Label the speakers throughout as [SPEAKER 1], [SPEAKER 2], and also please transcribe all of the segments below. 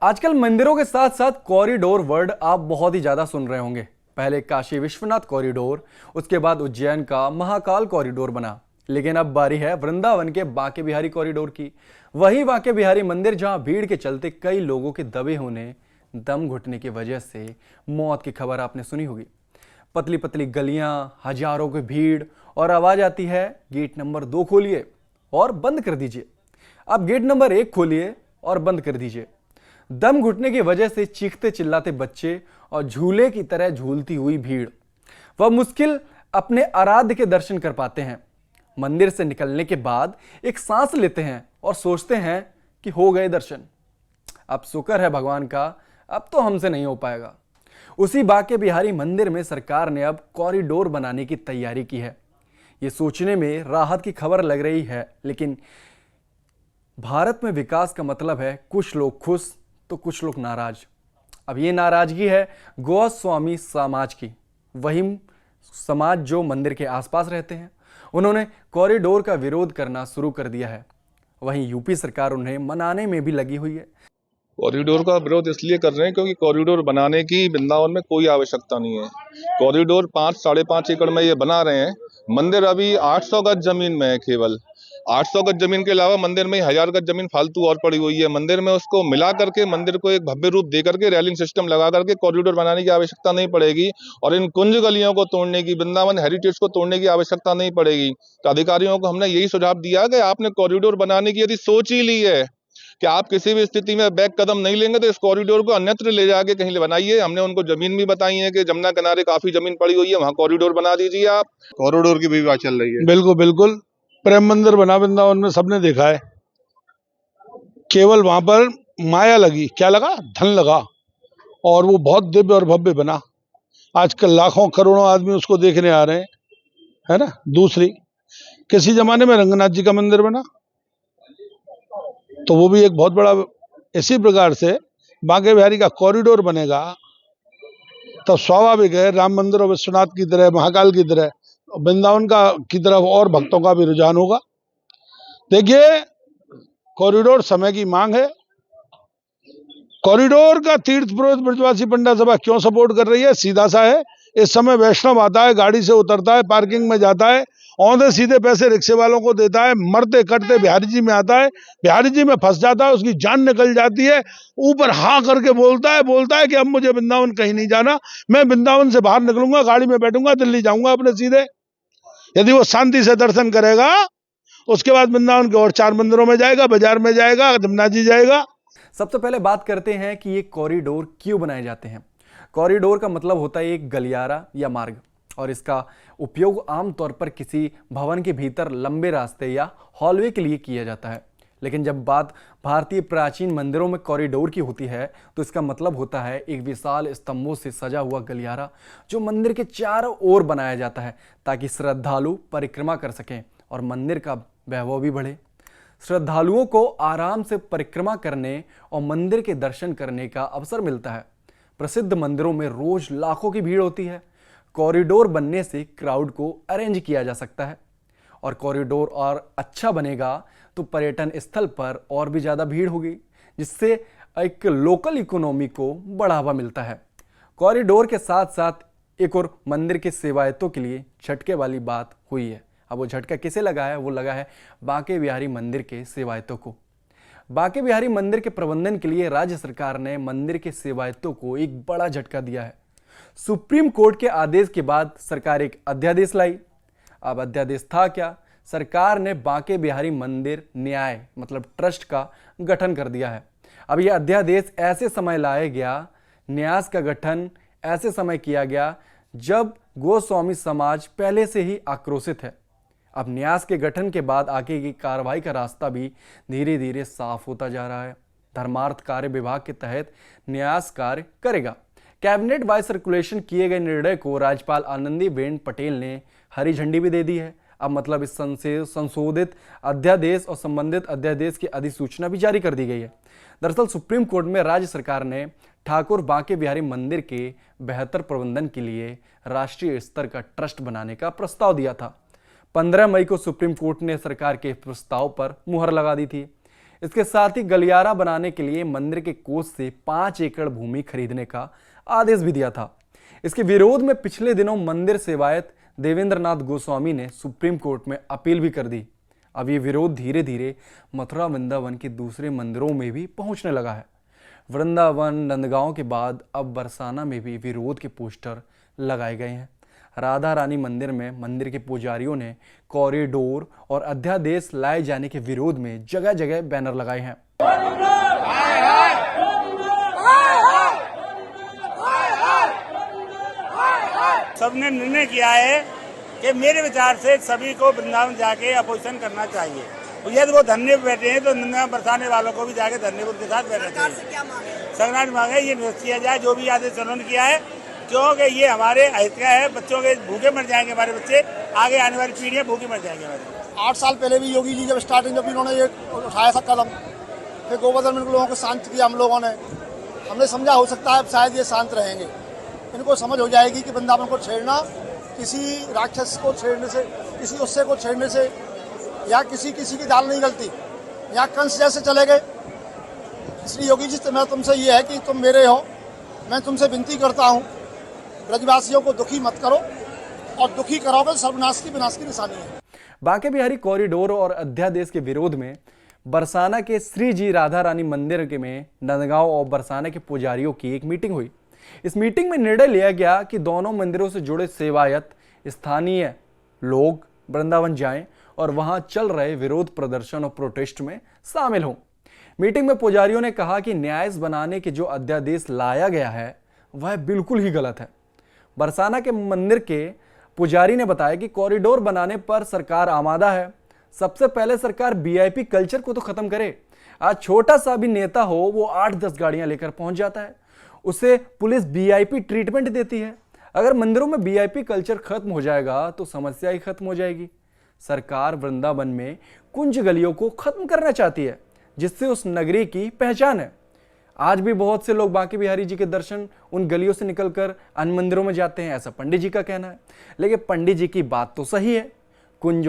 [SPEAKER 1] आजकल मंदिरों के साथ साथ कॉरिडोर वर्ड आप बहुत ही ज्यादा सुन रहे होंगे। पहले काशी विश्वनाथ कॉरिडोर, उसके बाद उज्जैन का महाकाल कॉरिडोर बना, लेकिन अब बारी है वृंदावन के बांके बिहारी कॉरिडोर की। वही बांके बिहारी मंदिर जहां भीड़ के चलते कई लोगों के दबे होने, दम घुटने की वजह से मौत की खबर आपने सुनी होगी। पतली पतली गलियां, हजारों की भीड़ और आवाज आती है, गेट नंबर 2 खोलिए और बंद कर दीजिए। अब गेट नंबर 1 खोलिए और बंद कर दीजिए। दम घुटने की वजह से चीखते चिल्लाते बच्चे और झूले की तरह झूलती हुई भीड़। वह मुश्किल अपने आराध्य के दर्शन कर पाते हैं। मंदिर से निकलने के बाद एक सांस लेते हैं और सोचते हैं कि हो गए दर्शन, अब शुक्र है भगवान का, अब तो हमसे नहीं हो पाएगा। उसी बांके बिहारी मंदिर में सरकार ने अब कॉरिडोर बनाने की तैयारी की है। ये सोचने में राहत की खबर लग रही है, लेकिन भारत में विकास का मतलब है कुछ लोग खुश तो कुछ लोग नाराज। अब ये नाराजगी है गोस्वामी समाज की। वही समाज जो मंदिर के आसपास रहते हैं, उन्होंने कॉरिडोर का विरोध करना शुरू कर दिया है। वहीं यूपी सरकार उन्हें मनाने में भी लगी हुई है।
[SPEAKER 2] कॉरिडोर का विरोध इसलिए कर रहे हैं क्योंकि कॉरिडोर बनाने की वृंदावन में कोई आवश्यकता नहीं है। कॉरिडोर 5-5.5 एकड़ में ये बना रहे हैं। मंदिर अभी 800 गज जमीन में है। केवल 800 गज जमीन के अलावा मंदिर में 1000 गज जमीन फालतू और पड़ी हुई है। मंदिर में उसको मिला करके मंदिर को एक भव्य रूप दे करके रेलिंग सिस्टम लगा करके कॉरिडोर बनाने की आवश्यकता नहीं पड़ेगी। और इन कुंज गलियों को तोड़ने की, वृंदावन हेरिटेज को तोड़ने की आवश्यकता नहीं पड़ेगी। तो अधिकारियों को हमने यही सुझाव दिया कि आपने कॉरिडोर बनाने की यदि सोच ही ली है कि आप किसी भी स्थिति में बैक कदम नहीं लेंगे, तो इस कॉरिडोर को अन्यत्र ले जाके कहीं बनाइए। हमने उनको जमीन भी बताई है कि जमुना किनारे काफी जमीन पड़ी हुई है, वहां कॉरिडोर बना दीजिए। आप कॉरिडोर की भी बात चल रही है।
[SPEAKER 3] बिल्कुल बिल्कुल। प्रेम मंदिर बना वृंदावन में, सबने देखा है। केवल वहां पर माया लगी, क्या लगा? धन लगा, और वो बहुत दिव्य और भव्य बना। आजकल लाखों करोड़ों आदमी उसको देखने आ रहे हैं, है ना। दूसरी, किसी जमाने में रंगनाथ जी का मंदिर बना, तो वो भी एक बहुत बड़ा। इसी प्रकार से बांके बिहारी का कॉरिडोर बनेगा तो स्वाभाविक है राम मंदिर और विश्वनाथ की तरह, महाकाल की तरह, वृंदावन का की तरफ और भक्तों का भी रुझान होगा। देखिए, कॉरिडोर समय की मांग है। कॉरिडोर का तीर्थ पुरोहित ब्रजवासी पंडा सभा क्यों सपोर्ट कर रही है? सीधा सा है। इस समय वैष्णव आता है, गाड़ी से उतरता है, पार्किंग में जाता है, औंधे सीधे पैसे रिक्शे वालों को देता है, मरते कटते बिहारी जी में आता है, बिहारी जी में फंस जाता है, उसकी जान निकल जाती है। ऊपर हाँ करके बोलता है कि अब मुझे वृंदावन कहीं नहीं जाना, मैं वृंदावन से बाहर निकलूंगा, गाड़ी में बैठूंगा, दिल्ली जाऊंगा अपने सीधे। यदि वो शांति से दर्शन करेगा, उसके बाद वृंदावन के और 4 मंदिरों में जाएगा, बाजार में जाएगा, जमुना जी जाएगा।
[SPEAKER 1] सबसे पहले बात करते हैं कि ये कॉरिडोर क्यों बनाए जाते हैं। कॉरिडोर का मतलब होता है एक गलियारा या मार्ग, और इसका उपयोग आमतौर पर किसी भवन के भीतर लंबे रास्ते या हॉलवे के लिए किया जाता है। लेकिन जब बात भारतीय प्राचीन मंदिरों में कॉरिडोर की होती है, तो इसका मतलब होता है एक विशाल स्तंभों से सजा हुआ गलियारा जो मंदिर के चारों ओर बनाया जाता है, ताकि श्रद्धालु परिक्रमा कर सकें और मंदिर का वैभव भी बढ़े। श्रद्धालुओं को आराम से परिक्रमा करने और मंदिर के दर्शन करने का अवसर मिलता है। प्रसिद्ध मंदिरों में रोज लाखों की भीड़ होती है। कॉरिडोर बनने से क्राउड को अरेंज किया जा सकता है, और कॉरिडोर और अच्छा बनेगा तो पर्यटन स्थल पर और भी ज़्यादा भीड़ होगी, जिससे एक लोकल इकोनॉमी को बढ़ावा मिलता है। कॉरिडोर के साथ साथ एक और मंदिर के सेवायतों के लिए झटके वाली बात हुई है। अब वो झटका किसे लगा है? वो लगा है बांके बिहारी मंदिर के सेवायतों को। बांके बिहारी मंदिर के प्रबंधन के लिए राज्य सरकार ने मंदिर के सेवायतों को एक बड़ा झटका दिया है। सुप्रीम कोर्ट के आदेश के बाद सरकार एक अध्यादेश लाई। अब अध्यादेश था क्या? सरकार ने बांके बिहारी मंदिर न्याय मतलब ट्रस्ट का गठन कर दिया है। अब यह अध्यादेश ऐसे समय लाया गया, न्यास का गठन ऐसे समय किया गया जब गोस्वामी समाज पहले से ही आक्रोशित है। अब न्यास के गठन के बाद आगे की कार्रवाई का रास्ता भी धीरे धीरे साफ होता जा रहा है। धर्मार्थ कार्य विभाग के तहत न्यास कार्य करेगा। कैबिनेट बाय सर्कुलेशन किए गए निर्णय को राज्यपाल आनंदीबेन पटेल ने हरी झंडी भी दे दी है। अब मतलब इस संशोधित अध्यादेश और संबंधित अध्यादेश की अधिसूचना भी जारी कर दी गई है। दरअसल सुप्रीम कोर्ट में राज्य सरकार ने ठाकुर बांके बिहारी मंदिर के बेहतर प्रबंधन के लिए राष्ट्रीय स्तर का ट्रस्ट बनाने का प्रस्ताव दिया था। 15 मई को सुप्रीम कोर्ट ने सरकार के प्रस्ताव पर मुहर लगा दी थी। इसके साथ ही गलियारा बनाने के लिए मंदिर के कोष से 5 एकड़ भूमि खरीदने का आदेश भी दिया था। इसके विरोध में पिछले दिनों मंदिर सेवायत देवेंद्र नाथ गोस्वामी ने सुप्रीम कोर्ट में अपील भी कर दी। अब ये विरोध धीरे धीरे मथुरा वृंदावन के दूसरे मंदिरों में भी पहुंचने लगा है। वृंदावन नंदगांव के बाद अब बरसाना में भी विरोध के पोस्टर लगाए गए हैं। राधा रानी मंदिर में मंदिर के पुजारियों ने कॉरिडोर और अध्यादेश लाए जाने के विरोध में जगह जगह बैनर लगाए हैं।
[SPEAKER 4] सबने निर्णय किया है कि मेरे विचार से सभी को वृंदावन जाके अपोजिशन करना चाहिए। तो यदि वो धरने पे बैठे हैं तो नंदगांव बरसाने वालों को भी जाके धरने पर उनके साथ बैठना चाहिए। सरकार मांगे ये निश्चित किया जाए जो भी आदेश उन्होंने किया है, क्योंकि ये हमारे हित का है। बच्चों के भूखे मर जाएंगे हमारे बच्चे, आगे आने वाली पीढ़ियां भूखे मर जाएंगे हमारे।
[SPEAKER 5] 8 साल पहले भी योगी जी जब स्टार्टिंग जब इन्होंने ये उठाया था कदम, फिर गोवर्धन में लोगों को शांत किया हम लोगों ने। हमने समझा हो सकता है अब शायद ये शांत रहेंगे, इनको समझ हो जाएगी कि वृंदावन को छेड़ना किसी राक्षस को छेड़ने से, किसी उससे को छेड़ने से या किसी की दाल नहीं गलती। यहाँ कंस जैसे चले गए। इसलिए योगी जी मैं तुमसे ये है कि तुम मेरे हो, मैं तुमसे विनती करता हूँ ब्रजवासियों को दुखी मत करो, और दुखी करोगे सर्वनाश की विनाश की निशानी है।
[SPEAKER 1] बांके बिहारी कॉरिडोर और अध्यादेश के विरोध में बरसाना के श्री जी राधा रानी मंदिर के में नंदगांव और बरसाना के पुजारियों की एक मीटिंग हुई। इस मीटिंग में निर्णय लिया गया कि दोनों मंदिरों से जुड़े सेवायत स्थानीय लोग वृंदावन जाएं और वहां चल रहे विरोध प्रदर्शन और प्रोटेस्ट में शामिल हों। मीटिंग में पुजारियों ने कहा कि न्याय बनाने के जो अध्यादेश लाया गया है वह बिल्कुल ही गलत है। बरसाना के मंदिर के पुजारी ने बताया कि कॉरिडोर बनाने पर सरकार आमादा है। सबसे पहले सरकार वीआईपी कल्चर को तो खत्म करे। आज छोटा सा भी नेता हो वो 8-10 गाड़ियां लेकर पहुंच जाता है, उसे पुलिस वीआईपी ट्रीटमेंट देती है। अगर मंदिरों में वीआईपी कल्चर खत्म हो जाएगा तो समस्या ही खत्म हो जाएगी। सरकार वृंदावन में कुंज गलियों को खत्म करना चाहती है, जिससे उस नगरी की पहचान है। आज भी बहुत से लोग बांके बिहारी जी के दर्शन उन गलियों से निकलकर अन्य मंदिरों में जाते हैं, ऐसा पंडित जी का कहना है। लेकिन पंडित जी की बात तो सही है, कुंज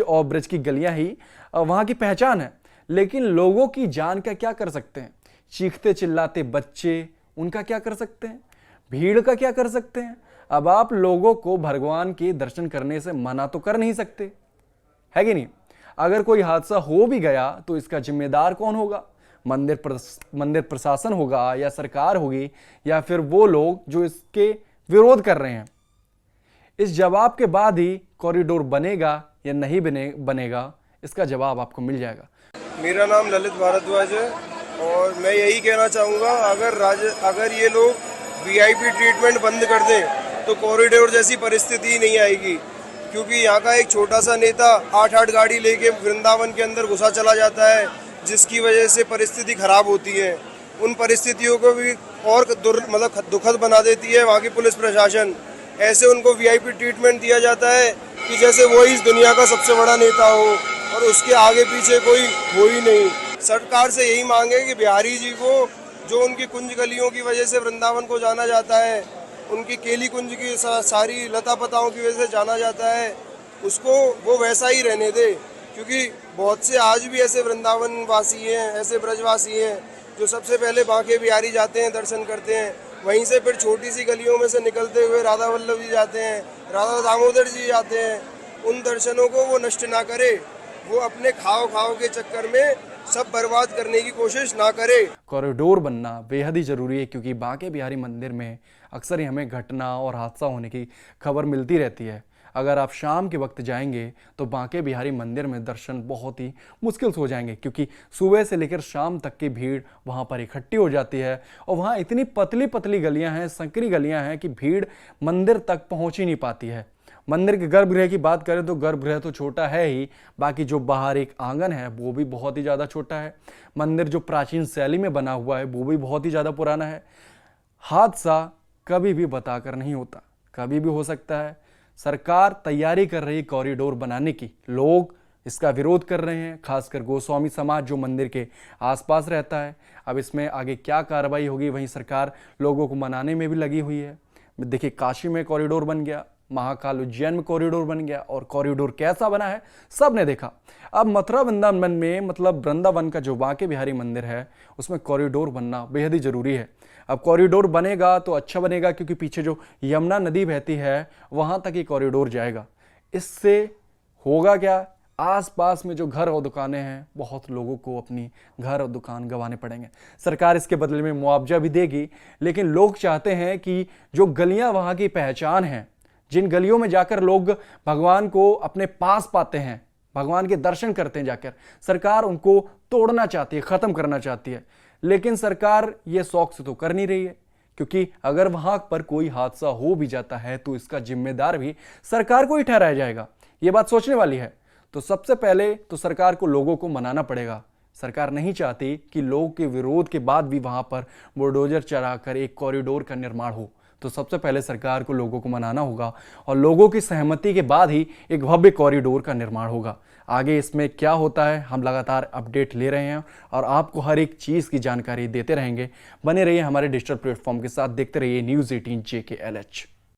[SPEAKER 1] और ब्रज की गलियां ही वहां की पहचान है। लेकिन लोगों की जान का क्या कर सकते हैं? चीखते चिल्लाते बच्चे, उनका क्या कर सकते हैं? भीड़ का क्या कर सकते हैं? अब आप लोगों को भगवान के दर्शन करने से मना तो कर नहीं सकते, है कि नहीं? अगर कोई हादसा हो भी गया तो इसका जिम्मेदार कौन होगा? मंदिर प्रशासन होगा या सरकार होगी या फिर वो लोग जो इसके विरोध कर रहे हैं? इस जवाब के बाद ही कॉरिडोर बनेगा या नहीं बनेगा, इसका जवाब आपको मिल जाएगा।
[SPEAKER 6] मेरा नाम ललित भारद्वाज है और मैं यही कहना चाहूँगा, अगर ये लोग वीआईपी ट्रीटमेंट बंद कर दें तो कॉरिडोर जैसी परिस्थिति नहीं आएगी, क्योंकि यहाँ का एक छोटा सा नेता 8-8 गाड़ी लेके वृंदावन के अंदर घुसा चला जाता है, जिसकी वजह से परिस्थिति खराब होती है। उन परिस्थितियों को भी और दुखद बना देती है वहाँ की पुलिस प्रशासन। ऐसे उनको वीआईपी ट्रीटमेंट दिया जाता है कि जैसे वो इस दुनिया का सबसे बड़ा नेता हो और उसके आगे पीछे कोई हो ही नहीं। सरकार से यही मांग है कि बिहारी जी को, जो उनकी कुंज गलियों की वजह से वृंदावन को जाना जाता है, उनकी केली कुंज की सारी लता पताओं की वजह से जाना जाता है, उसको वो वैसा ही रहने दे। क्योंकि बहुत से आज भी ऐसे वृंदावन वासी हैं, ऐसे ब्रजवासी हैं जो सबसे पहले बांके बिहारी जाते हैं, दर्शन करते हैं, वहीं से फिर छोटी सी गलियों में से निकलते हुए राधा वल्लभ जी जाते हैं, राधा दामोदर जी जाते हैं। उन दर्शनों को वो नष्ट ना करे, वो अपने खाओ के चक्कर में सब बर्बाद करने की कोशिश ना करे।
[SPEAKER 1] कॉरिडोर बनना बेहद ही जरूरी है, क्योंकि बांके बिहारी मंदिर में अक्सर ही हमें घटना और हादसा होने की खबर मिलती रहती है। अगर आप शाम के वक्त जाएंगे तो बांके बिहारी मंदिर में दर्शन बहुत ही मुश्किल से हो जाएंगे, क्योंकि सुबह से लेकर शाम तक की भीड़ वहां पर इकट्ठी हो जाती है और वहां इतनी पतली पतली गलियां हैं, संकरी गलियां हैं कि भीड़ मंदिर तक पहुंच ही नहीं पाती है। मंदिर के गर्भगृह की बात करें तो गर्भगृह तो छोटा है ही, बाकी जो बाहर एक आंगन है वो भी बहुत ही ज़्यादा छोटा है। मंदिर जो प्राचीन शैली में बना हुआ है वो भी बहुत ही ज़्यादा पुराना है। हादसा कभी भी बताकर नहीं होता, कभी भी हो सकता है। सरकार तैयारी कर रही कॉरिडोर बनाने की, लोग इसका विरोध कर रहे हैं, खासकर गोस्वामी समाज जो मंदिर के आसपास रहता है। अब इसमें आगे क्या कार्रवाई होगी, वहीं सरकार लोगों को मनाने में भी लगी हुई है। देखिए, काशी में कॉरिडोर बन गया, महाकाल उज्जैन में कॉरिडोर बन गया और कॉरिडोर कैसा बना है सब ने देखा। अब मथुरा वृंदावन में मतलब वृंदावन का जो बांके बिहारी मंदिर है उसमें कॉरिडोर बनना बेहद ही जरूरी है। अब कॉरिडोर बनेगा तो अच्छा बनेगा क्योंकि पीछे जो यमुना नदी बहती है वहां तक ये कॉरिडोर जाएगा। इससे होगा क्या, आसपास में जो घर और दुकानें हैं बहुत लोगों को अपनी घर और दुकान गंवाने पड़ेंगे। सरकार इसके बदले में मुआवजा भी देगी, लेकिन लोग चाहते हैं कि जो गलियां वहां की पहचान है, जिन गलियों में जाकर लोग भगवान को अपने पास पाते हैं, भगवान के दर्शन करते हैं जाकर, सरकार उनको तोड़ना चाहती है, खत्म करना चाहती है। लेकिन सरकार ये शौक से तो कर नहीं रही है, क्योंकि अगर वहां पर कोई हादसा हो भी जाता है तो इसका जिम्मेदार भी सरकार को ही ठहराया जाएगा। ये बात सोचने वाली है। तो सबसे पहले तो सरकार को लोगों को मनाना पड़ेगा। सरकार नहीं चाहती कि लोगों के विरोध के बाद भी वहां पर बुलडोजर चलाकर एक कॉरिडोर का निर्माण हो। तो सबसे पहले सरकार को लोगों को मनाना होगा और लोगों की सहमति के बाद ही एक भव्य कॉरिडोर का निर्माण होगा। आगे इसमें क्या होता है हम लगातार अपडेट ले रहे हैं और आपको हर एक चीज़ की जानकारी देते रहेंगे। बने रहिए हमारे डिजिटल प्लेटफॉर्म के साथ, देखते रहिए News 18 JKLH।